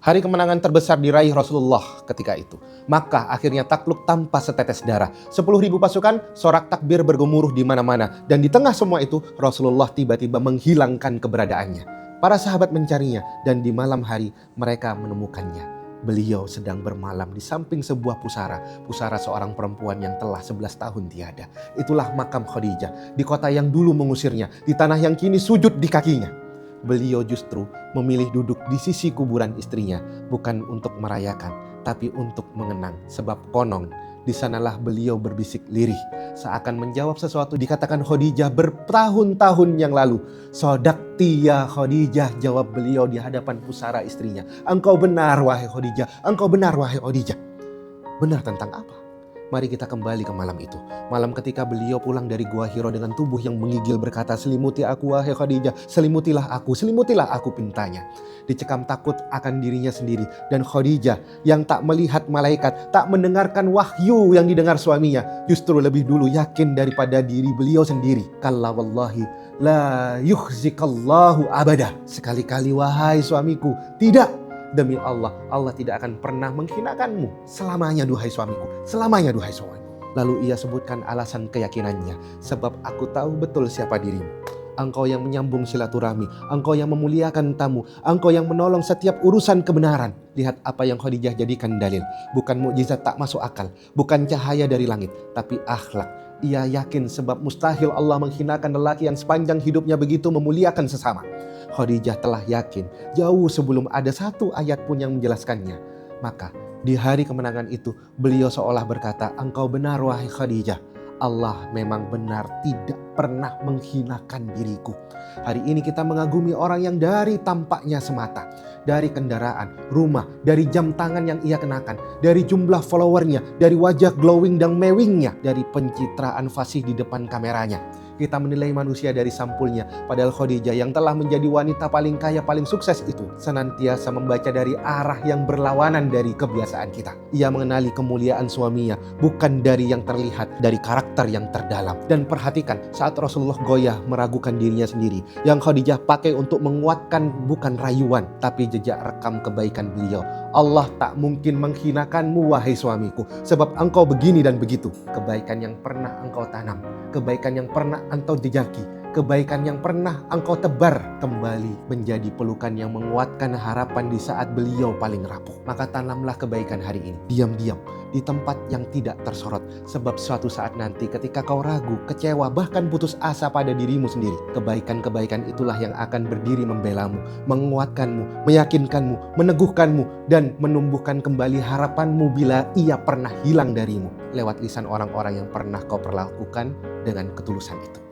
Hari kemenangan terbesar diraih Rasulullah ketika itu. Makkah akhirnya takluk tanpa setetes darah. 10.000 pasukan, sorak takbir bergemuruh di mana-mana. Dan di tengah semua itu, Rasulullah tiba-tiba menghilangkan keberadaannya. Para sahabat mencarinya dan di malam hari mereka menemukannya. Beliau sedang bermalam di samping sebuah pusara seorang perempuan yang telah 11 tahun tiada. Itulah makam Khadijah, di kota yang dulu mengusirnya, di tanah yang kini sujud di kakinya. Beliau justru memilih duduk di sisi kuburan istrinya, bukan untuk merayakan, tapi untuk mengenang. Sebab konon, di sanalah beliau berbisik lirih, seakan menjawab sesuatu dikatakan Khadijah bertahun-tahun yang lalu. "Sodakti ya Khadijah," jawab beliau di hadapan pusara istrinya. "Engkau benar wahai Khadijah, engkau benar wahai Khadijah." Benar tentang apa? Mari kita kembali ke malam itu. Malam ketika beliau pulang dari Gua Hiro dengan tubuh yang menggigil berkata, "Selimuti aku wahai Khadijah, selimutilah aku," pintanya. Dicekam takut akan dirinya sendiri. Dan Khadijah yang tak melihat malaikat, tak mendengarkan wahyu yang didengar suaminya, justru lebih dulu yakin daripada diri beliau sendiri. Kalla wallahi la yukhzikallahu abada. Sekali-kali wahai suamiku, tidak. Demi Allah, Allah tidak akan pernah menghinakanmu selamanya duhai suamiku, selamanya duhai suamiku. Lalu ia sebutkan alasan keyakinannya, sebab aku tahu betul siapa dirimu. Engkau yang menyambung silaturahmi, engkau yang memuliakan tamu, engkau yang menolong setiap urusan kebenaran. Lihat apa yang Khadijah jadikan dalil. Bukan mukjizat tak masuk akal, bukan cahaya dari langit, tapi akhlak. Ia yakin sebab mustahil Allah menghinakan lelaki yang sepanjang hidupnya begitu memuliakan sesama. Khadijah telah yakin jauh sebelum ada satu ayat pun yang menjelaskannya. Maka di hari kemenangan itu beliau seolah berkata, "Engkau benar wahai Khadijah. Allah memang benar tidak pernah menghinakan diriku." Hari ini kita mengagumi orang yang dari tampaknya semata, dari kendaraan, rumah, dari jam tangan yang ia kenakan, dari jumlah followernya, dari wajah glowing dan mewingnya, dari pencitraan fasih di depan kameranya. Kita menilai manusia dari sampulnya, padahal Khadijah yang telah menjadi wanita paling kaya, paling sukses itu senantiasa membaca dari arah yang berlawanan dari kebiasaan kita. Ia mengenali kemuliaan suaminya bukan dari yang terlihat, dari karakter yang terdalam. Dan perhatikan saat Rasulullah goyah meragukan dirinya sendiri, yang Khadijah pakai untuk menguatkan bukan rayuan, tapi jejak rekam kebaikan beliau. Allah tak mungkin menghinakanmu wahai suamiku, sebab engkau begini dan begitu. Kebaikan yang pernah engkau tanam, kebaikan yang pernah engkau jejaki, kebaikan yang pernah engkau tebar, kembali menjadi pelukan yang menguatkan harapan di saat beliau paling rapuh. Maka tanamlah kebaikan hari ini, diam-diam, di tempat yang tidak tersorot. Sebab suatu saat nanti ketika kau ragu, kecewa, bahkan putus asa pada dirimu sendiri, kebaikan-kebaikan itulah yang akan berdiri membelamu, menguatkanmu, meyakinkanmu, meneguhkanmu, dan menumbuhkan kembali harapanmu bila ia pernah hilang darimu, lewat lisan orang-orang yang pernah kau perlakukan dengan ketulusan itu.